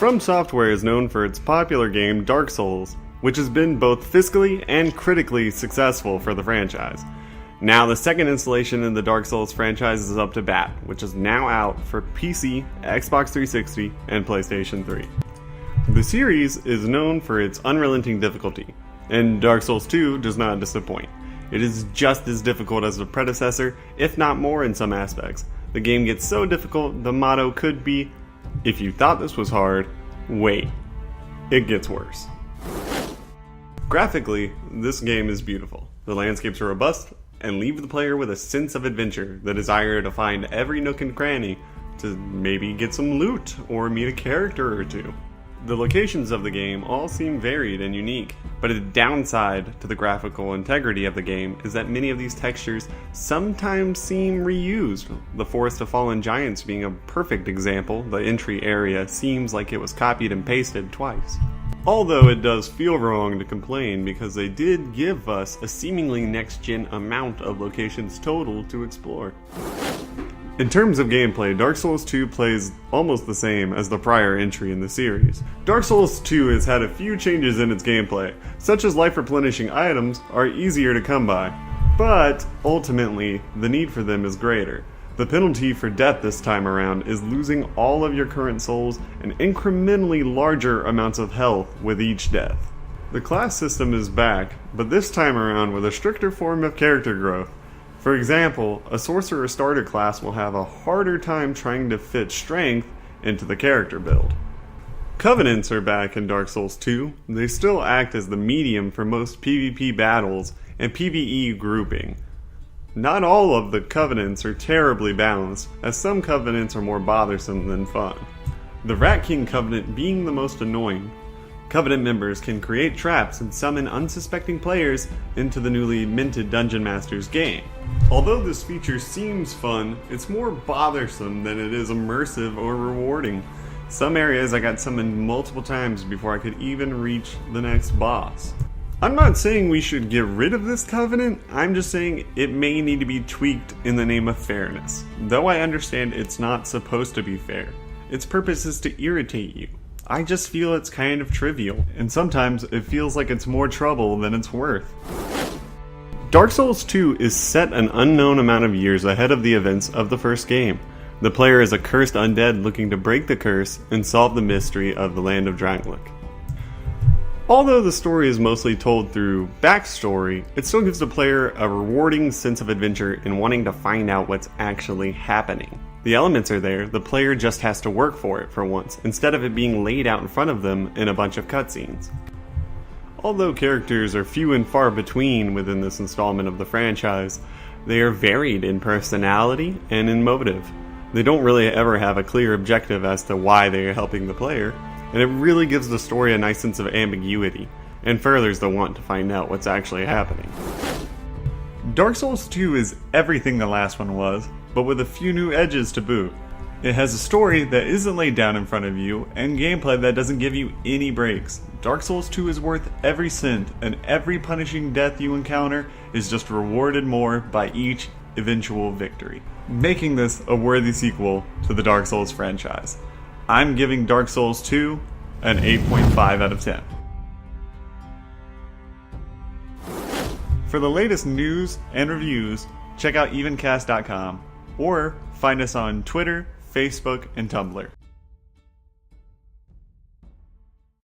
From Software is known for its popular game Dark Souls, which has been both fiscally and critically successful for the franchise. Now the second installation in the Dark Souls franchise is up to bat, which is now out for PC, Xbox 360, and PlayStation 3. The series is known for its unrelenting difficulty, and Dark Souls 2 does not disappoint. It is just as difficult as the predecessor, if not more in some aspects. The game gets so difficult, the motto could be, if you thought this was hard, wait, it gets worse. Graphically, this game is beautiful. The landscapes are robust and leave the player with a sense of adventure, the desire to find every nook and cranny to maybe get some loot or meet a character or two. The locations of the game all seem varied and unique, but a downside to the graphical integrity of the game is that many of these textures sometimes seem reused. The Forest of Fallen Giants being a perfect example, the entry area seems like it was copied and pasted twice. Although it does feel wrong to complain because they did give us a seemingly next-gen amount of locations total to explore. In terms of gameplay, Dark Souls 2 plays almost the same as the prior entry in the series. Dark Souls 2 has had a few changes in its gameplay, such as life replenishing items are easier to come by, but ultimately, the need for them is greater. The penalty for death this time around is losing all of your current souls and incrementally larger amounts of health with each death. The class system is back, but this time around with a stricter form of character growth. For example, a sorcerer starter class will have a harder time trying to fit strength into the character build. Covenants are back in Dark Souls 2. They still act as the medium for most PvP battles and PvE grouping. Not all of the Covenants are terribly balanced, as some Covenants are more bothersome than fun. The Rat King Covenant being the most annoying. Covenant members can create traps and summon unsuspecting players into the newly minted Dungeon Master's game. Although this feature seems fun, it's more bothersome than it is immersive or rewarding. Some areas I got summoned multiple times before I could even reach the next boss. I'm not saying we should get rid of this covenant, I'm just saying it may need to be tweaked in the name of fairness. Though I understand it's not supposed to be fair. Its purpose is to irritate you. I just feel it's kind of trivial, and sometimes it feels like it's more trouble than it's worth. Dark Souls 2 is set an unknown amount of years ahead of the events of the first game. The player is a cursed undead looking to break the curse and solve the mystery of the land of Drangleic. Although the story is mostly told through backstory, it still gives the player a rewarding sense of adventure in wanting to find out what's actually happening. The elements are there, the player just has to work for it for once, instead of it being laid out in front of them in a bunch of cutscenes. Although characters are few and far between within this installment of the franchise, they are varied in personality and in motive. They don't really ever have a clear objective as to why they are helping the player, and it really gives the story a nice sense of ambiguity, and furthers the want to find out what's actually happening. Dark Souls 2 is everything the last one was, but with a few new edges to boot. It has a story that isn't laid down in front of you, and gameplay that doesn't give you any breaks. Dark Souls 2 is worth every cent, and every punishing death you encounter is just rewarded more by each eventual victory, making this a worthy sequel to the Dark Souls franchise. I'm giving Dark Souls 2 an 8.5 out of 10. For the latest news and reviews, check out Evencast.com or find us on Twitter, Facebook, and Tumblr.